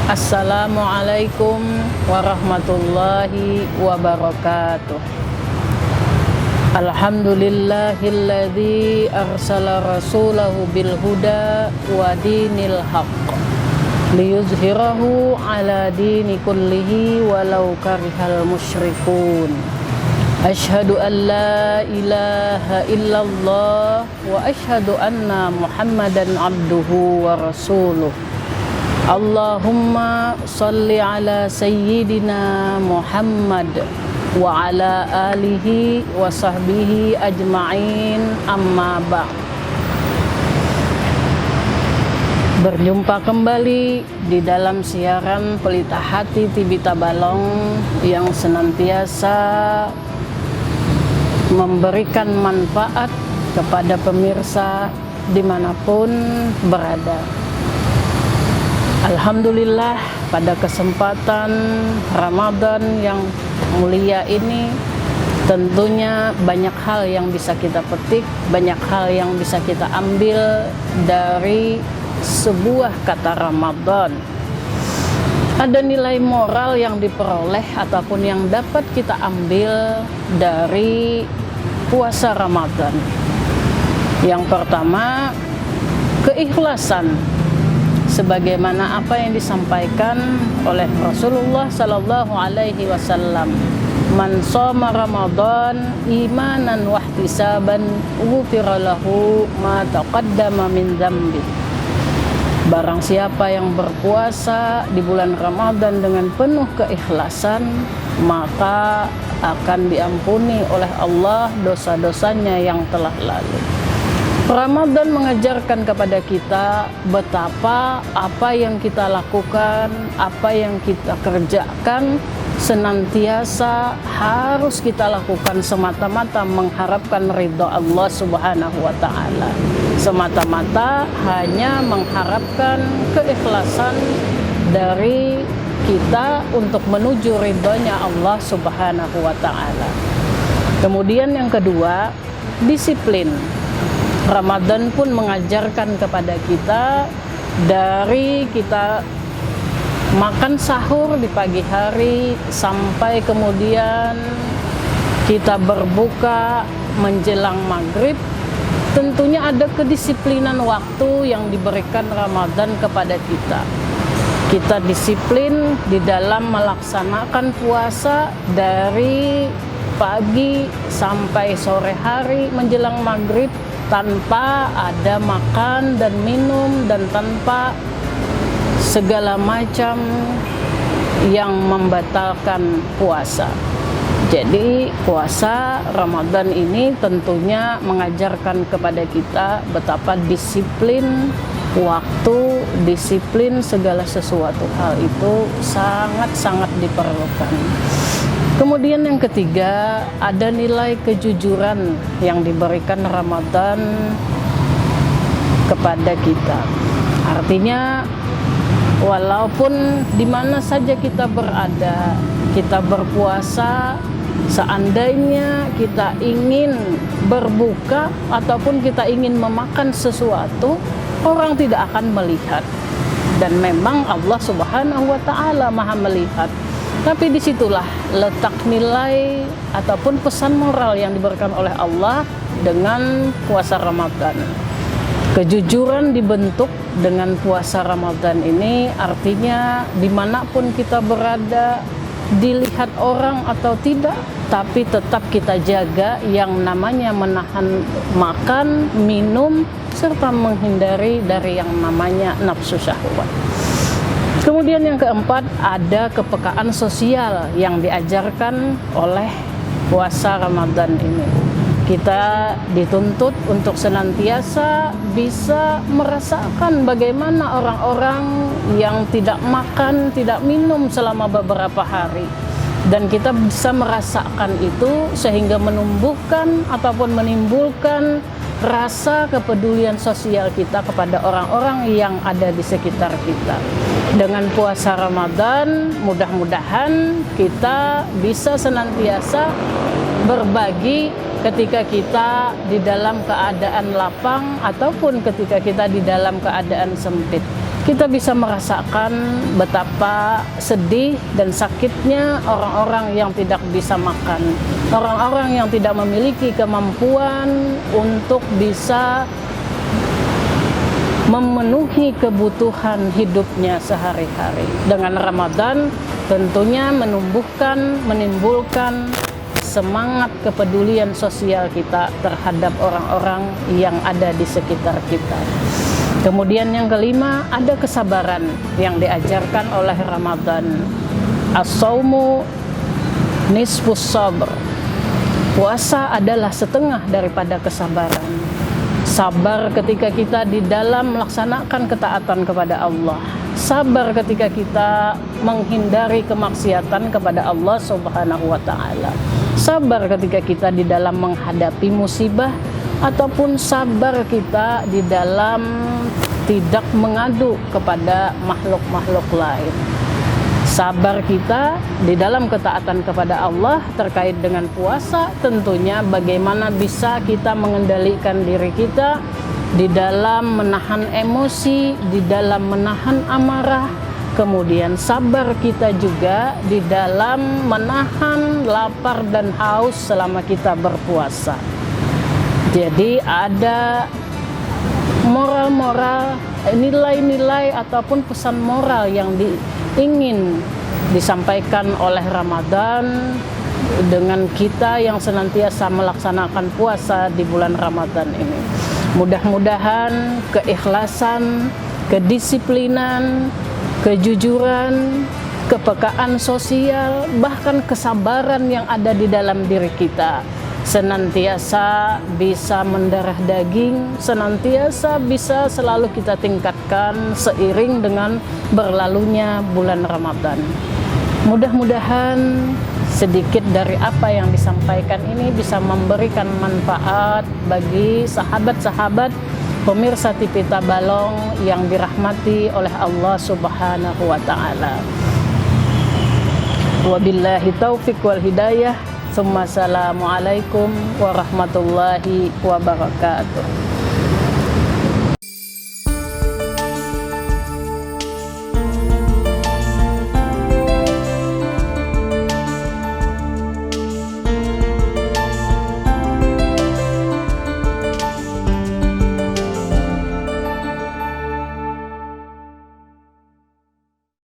Assalamualaikum warahmatullahi wabarakatuh. Alhamdulillahilladzi arsala rasulahu bil huda wa dinil haqq liyuzhirahu ala dini kullihi walau karihal musyrikun. Asyhadu an la ilaha illallah wa asyhadu anna Muhammadan abduhu wa rasuluh. Allahumma salli ala sayyidina Muhammad wa ala alihi wa sahbihi ajma'in, amma ba'd. Berjumpa kembali di dalam siaran Pelita Hati TV Tabalong yang senantiasa memberikan manfaat kepada pemirsa dimanapun berada. Alhamdulillah, pada kesempatan Ramadan yang mulia ini tentunya banyak hal yang bisa kita petik, banyak hal yang bisa kita ambil dari sebuah kata Ramadan. Ada nilai moral yang diperoleh ataupun yang dapat kita ambil dari puasa Ramadan. Yang pertama, keikhlasan, sebagaimana apa yang disampaikan oleh Rasulullah sallallahu alaihi wasallam, man shoma Ramadan imanan wa ihtisaban ghufira lahu ma taqaddama min dzambi. Barang siapa yang berpuasa di bulan Ramadan dengan penuh keikhlasan, maka akan diampuni oleh Allah dosa-dosanya yang telah lalu. Ramadan mengajarkan kepada kita betapa apa yang kita lakukan, apa yang kita kerjakan senantiasa harus kita lakukan semata-mata mengharapkan ridha Allah Subhanahu wa taala. Semata-mata hanya mengharapkan keikhlasan dari kita untuk menuju ridhonya Allah Subhanahu wa taala. Kemudian yang kedua, disiplin. Ramadan pun mengajarkan kepada kita dari kita makan sahur di pagi hari sampai kemudian kita berbuka menjelang maghrib. Tentunya ada kedisiplinan waktu yang diberikan Ramadan kepada kita. Kita disiplin di dalam melaksanakan puasa dari pagi sampai sore hari menjelang maghrib, tanpa ada makan dan minum dan tanpa segala macam yang membatalkan puasa. Jadi puasa Ramadan ini tentunya mengajarkan kepada kita betapa disiplin waktu, disiplin segala sesuatu hal itu sangat-sangat diperlukan. Kemudian yang ketiga, ada nilai kejujuran yang diberikan Ramadan kepada kita. Artinya, walaupun di mana saja kita berada, kita berpuasa, seandainya kita ingin berbuka ataupun kita ingin memakan sesuatu, orang tidak akan melihat. Dan memang Allah Subhanahu wa taala Maha melihat. Tapi disitulah letak nilai ataupun pesan moral yang diberikan oleh Allah dengan puasa Ramadan. Kejujuran dibentuk dengan puasa Ramadan ini, artinya dimanapun kita berada, dilihat orang atau tidak, tapi tetap kita jaga yang namanya menahan makan, minum, serta menghindari dari yang namanya nafsu syahwat. Kemudian yang keempat, ada kepekaan sosial yang diajarkan oleh puasa Ramadan ini. Kita dituntut untuk senantiasa bisa merasakan bagaimana orang-orang yang tidak makan, tidak minum selama beberapa hari. Dan kita bisa merasakan itu sehingga menumbuhkan ataupun menimbulkan rasa kepedulian sosial kita kepada orang-orang yang ada di sekitar kita. Dengan puasa Ramadan, mudah-mudahan kita bisa senantiasa berbagi ketika kita di dalam keadaan lapang ataupun ketika kita di dalam keadaan sempit. kita bisa merasakan betapa sedih dan sakitnya orang-orang yang tidak bisa makan, orang-orang yang tidak memiliki kemampuan untuk bisa memenuhi kebutuhan hidupnya sehari-hari. Dengan Ramadan tentunya menimbulkan semangat kepedulian sosial kita terhadap orang-orang yang ada di sekitar kita. Kemudian yang kelima, ada kesabaran yang diajarkan oleh Ramadan. As-saumu nisfus sabr. Puasa adalah setengah daripada kesabaran. Sabar ketika kita di dalam melaksanakan ketaatan kepada Allah. Sabar ketika kita menghindari kemaksiatan kepada Allah Subhanahu wa taala. Sabar ketika kita di dalam menghadapi musibah, ataupun sabar kita di dalam tidak mengadu kepada makhluk-makhluk lain. Sabar kita di dalam ketaatan kepada Allah terkait dengan puasa, tentunya bagaimana bisa kita mengendalikan diri kita di dalam menahan emosi, di dalam menahan amarah. Kemudian sabar kita juga di dalam menahan lapar dan haus selama kita berpuasa. Jadi ada moral-moral, nilai-nilai ataupun pesan moral yang ingin disampaikan oleh Ramadan dengan kita yang senantiasa melaksanakan puasa di bulan Ramadan ini. Mudah-mudahan keikhlasan, kedisiplinan, kejujuran, kepekaan sosial, bahkan kesabaran yang ada di dalam diri kita senantiasa bisa mendarah daging, senantiasa bisa selalu kita tingkatkan seiring dengan berlalunya bulan Ramadan. Mudah-mudahan sedikit dari apa yang disampaikan ini bisa memberikan manfaat bagi sahabat-sahabat pemirsa TV Tabalong yang dirahmati oleh Allah Subhanahu wa taala. Wabillahi taufiq wal hidayah. Assalamualaikum warahmatullahi wabarakatuh.